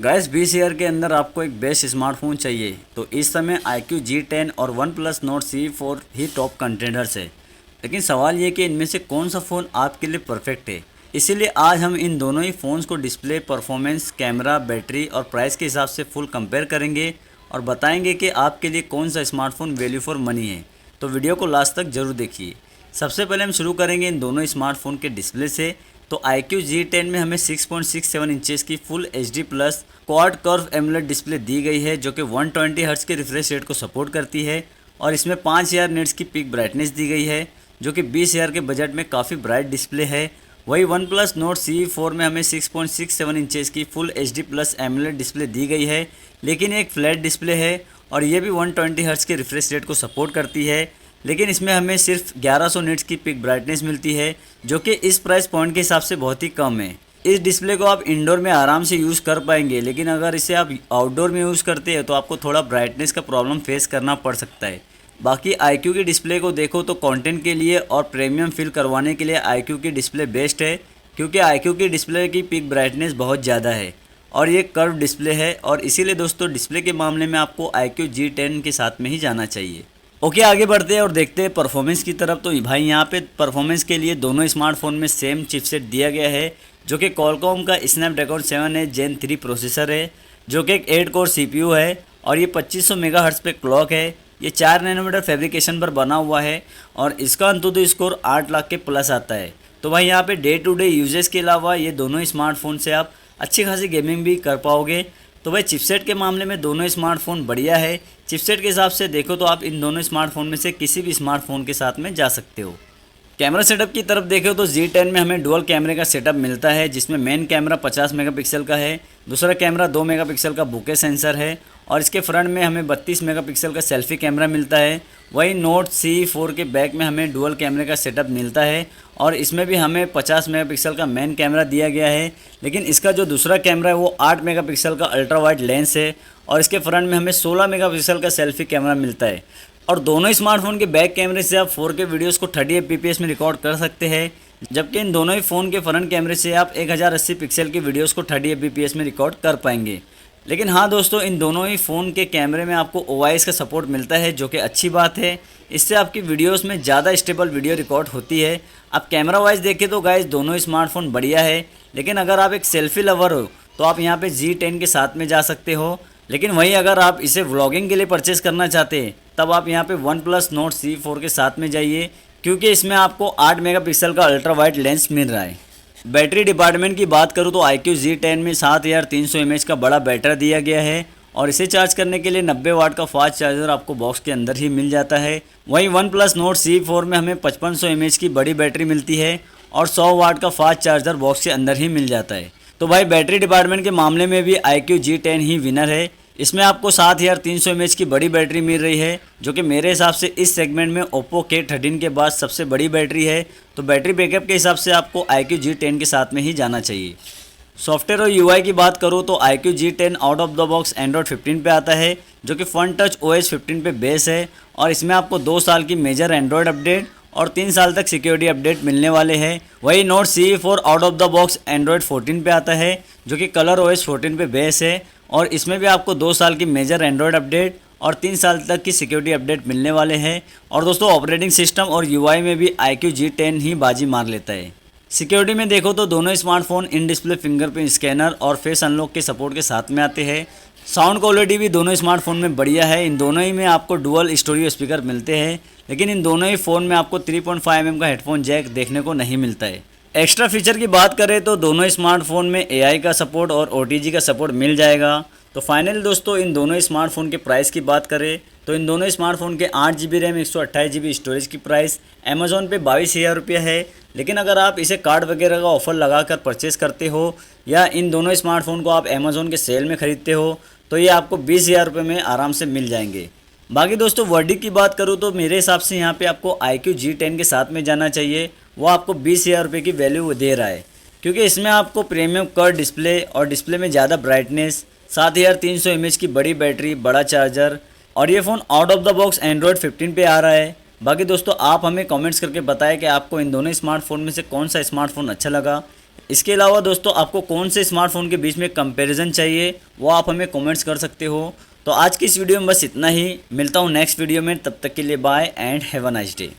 Guys 20,000 के अंदर आपको एक बेस्ट स्मार्टफोन चाहिए तो इस समय iQOO G10 और OnePlus Nord C4 ही टॉप कंटेंडर्स है। लेकिन सवाल ये कि इनमें से कौन सा फ़ोन आपके लिए परफेक्ट है। इसीलिए आज हम इन दोनों ही फ़ोन्स को डिस्प्ले, परफॉर्मेंस, कैमरा, बैटरी और प्राइस के हिसाब से फुल कंपेयर करेंगे और बताएंगे कि आपके लिए कौन सा स्मार्टफोन वैल्यू फॉर मनी है। तो वीडियो को लास्ट तक ज़रूर देखिए। सबसे पहले हम शुरू करेंगे इन दोनों स्मार्टफोन के डिस्प्ले से। तो iQOO G10 में हमें 6.67 इंचेस की full HD plus quad curve AMOLED display दी गई है जो कि 120 हर्ट्ज के रिफ्रेश रेट को सपोर्ट करती है और इसमें 5000 निट्स की पीक ब्राइटनेस दी गई है जो कि 20,000 के बजट में काफ़ी ब्राइट डिस्प्ले है। वही OnePlus Nord C4 में हमें 6.67 इंचेस की full HD plus AMOLED display दी गई है, लेकिन एक फ्लैट डिस्प्ले है और ये भी 120 हर्ट्ज के रिफ्रेश रेट को सपोर्ट करती है, लेकिन इसमें हमें सिर्फ 1100 निट्स की पिक ब्राइटनेस मिलती है जो कि इस प्राइस पॉइंट के हिसाब से बहुत ही कम है। इस डिस्प्ले को आप इंडोर में आराम से यूज़ कर पाएंगे, लेकिन अगर इसे आप आउटडोर में यूज़ करते हैं तो आपको थोड़ा ब्राइटनेस का प्रॉब्लम फेस करना पड़ सकता है। बाकी iQOO की डिस्प्ले को देखो तो कंटेंट के लिए और प्रीमियम फील करवाने के लिए iQOO की डिस्प्ले बेस्ट है, क्योंकि iQOO की डिस्प्ले की पिक ब्राइटनेस बहुत ज़्यादा है और ये कर्व डिस्प्ले है और इसीलिए दोस्तों डिस्प्ले के मामले में आपको iQOO G10 के साथ में ही जाना चाहिए। ओके, आगे बढ़ते हैं और देखते हैं परफॉर्मेंस की तरफ। तो भाई यहाँ पे परफॉर्मेंस के लिए दोनों स्मार्टफोन में सेम चिपसेट दिया गया है जो कि Qualcomm का स्नैपड्रैगन 7 Gen 3 प्रोसेसर है जो कि एक 8 कोर CPU है और ये 2500 मेगाहर्ट्ज़ पे क्लॉक है। ये 4 नैनोमीटर फैब्रिकेशन पर बना हुआ है और इसका अंतुदय स्कोर 8 लाख के प्लस आता है। तो भाई यहाँ पे डे टू डे यूजेस के अलावा ये दोनों स्मार्टफोन से आप अच्छी खासी गेमिंग भी कर पाओगे। तो भाई चिपसेट के मामले में दोनों स्मार्टफोन बढ़िया है। चिपसेट के हिसाब से देखो तो आप इन दोनों स्मार्टफोन में से किसी भी स्मार्टफोन के साथ में जा सकते हो। कैमरा सेटअप की तरफ देखो तो G10 में हमें डुअल कैमरे का सेटअप मिलता है जिसमें मेन कैमरा 50 मेगापिक्सल का है, दूसरा कैमरा 2 मेगापिक्सल का बुके सेंसर है और इसके फ्रंट में हमें 32 मेगापिक्सल का सेल्फी कैमरा मिलता है। वही नोट C4 के बैक में हमें डुअल कैमरे का सेटअप मिलता है और इसमें भी हमें 50 मेगापिक्सल का मेन कैमरा दिया गया है, लेकिन इसका जो दूसरा कैमरा है वो 8 मेगापिक्सल का अल्ट्रा वाइड लेंस है और इसके फ्रंट में हमें 16 मेगापिक्सल का सेल्फी कैमरा मिलता है। और दोनों स्मार्टफोन के बैक कैमरे से आप 4K वीडियोस को 30 fps में रिकॉर्ड कर सकते हैं, जबकि इन दोनों ही फ़ोन के फ्रंट कैमरे से आप 1080 पिक्सल की वीडियोस को 30 fps में रिकॉर्ड कर पाएंगे। लेकिन हाँ दोस्तों, इन दोनों ही फ़ोन के कैमरे में आपको OIS का सपोर्ट मिलता है जो कि अच्छी बात है। इससे आपकी वीडियोस में ज़्यादा स्टेबल वीडियो रिकॉर्ड होती है। आप कैमरा वाइज देखें तो गाइस दोनों स्मार्टफोन बढ़िया है, लेकिन अगर आप एक सेल्फी लवर हो तो आप यहाँ पे G10 के साथ में जा सकते हो। लेकिन वहीं अगर आप इसे व्लॉगिंग के लिए परचेज़ करना चाहते हैं तब आप यहाँ पे OnePlus Nord C4 के साथ में जाइए, क्योंकि इसमें आपको 8 मेगापिक्सल का अल्ट्रा वाइड लेंस मिल रहा है। बैटरी डिपार्टमेंट की बात करूँ तो iQOO G10 में 7300 mAh का बड़ा बैटरी दिया गया है और इसे चार्ज करने के लिए 90 वाट का फास्ट चार्जर आपको बॉक्स के अंदर ही मिल जाता है। वहीं OnePlus Nord C4 में हमें 5500 mAh की बड़ी बैटरी मिलती है और 100 वाट का फास्ट चार्जर बॉक्स के अंदर ही मिल जाता है। तो भाई बैटरी डिपार्टमेंट के मामले में भी iQOO G10 ही विनर है। इसमें आपको 7300 mAh की बड़ी बैटरी मिल रही है जो कि मेरे हिसाब से इस सेगमेंट में Oppo K13 के बाद सबसे बड़ी बैटरी है। तो बैटरी बैकअप के हिसाब से आपको iQOO G10 के साथ में ही जाना चाहिए। सॉफ्टवेयर और UI की बात करूँ तो iQOO G10 out of the box Android 15 पे आता है जो कि Fun Touch OS 15 पे बेस है और इसमें आपको 2 साल की मेजर एंड्रॉयड अपडेट और 3 साल तक सिक्योरिटी अपडेट मिलने वाले हैं। वही Nord C4 out of the box Android 14 पे आता है जो कि Color OS 14 पे बेस है और इसमें भी आपको 2 साल की मेजर एंड्रॉयड अपडेट और 3 साल तक की सिक्योरिटी अपडेट मिलने वाले हैं। और दोस्तों ऑपरेटिंग सिस्टम और UI में भी iQOO G10 ही बाजी मार लेता है। सिक्योरिटी में देखो तो दोनों smartphone in display fingerprint scanner और फेस अनलॉक के सपोर्ट के साथ में आते हैं। साउंड क्वालिटी भी दोनों स्मार्टफोन में बढ़िया है। इन दोनों ही में आपको डुअल स्टूडियो स्पीकर मिलते हैं, लेकिन इन दोनों ही फ़ोन में आपको 3.5 mm का हेडफोन जैक देखने को नहीं मिलता है। एक्स्ट्रा फीचर की बात करें तो दोनों स्मार्टफोन में AI का सपोर्ट और OTG का सपोर्ट मिल जाएगा। तो फाइनली दोस्तों इन दोनों स्मार्टफोन के प्राइस की बात करें तो इन दोनों स्मार्टफोन के 8GB रैम 128GB स्टोरेज की प्राइस अमेज़ॉन पे 22,000 रुपये है। लेकिन अगर आप इसे कार्ड वगैरह का ऑफर लगाकर परचेस करते हो या इन दोनों स्मार्टफोन को आप अमेज़ॉन के सेल में ख़रीदते हो तो ये आपको 20,000 रुपये में आराम से मिल जाएंगे। बाकी दोस्तों वर्डिक्ट की बात करूँ तो मेरे हिसाब से यहाँ पे आपको iQOO G10 के साथ में जाना चाहिए। वो आपको 20,000 रुपये की वैल्यू दे रहा है, क्योंकि इसमें आपको प्रीमियम कर्व डिस्प्ले और डिस्प्ले में ज़्यादा ब्राइटनेस, 7300 mAh की बड़ी बैटरी, बड़ा चार्जर और ये phone out of the box Android 15 पे आ रहा है। बाकी दोस्तों आप हमें कमेंट्स करके बताएं कि आपको इन दोनों स्मार्टफोन में से कौन सा स्मार्टफोन अच्छा लगा। इसके अलावा दोस्तों आपको कौन से स्मार्टफोन के बीच में कंपैरिजन चाहिए वो आप हमें कमेंट्स कर सकते हो। तो आज की इस वीडियो में बस इतना ही, मिलता हूँ नेक्स्ट वीडियो में, तब तक के लिए bye and have a nice day.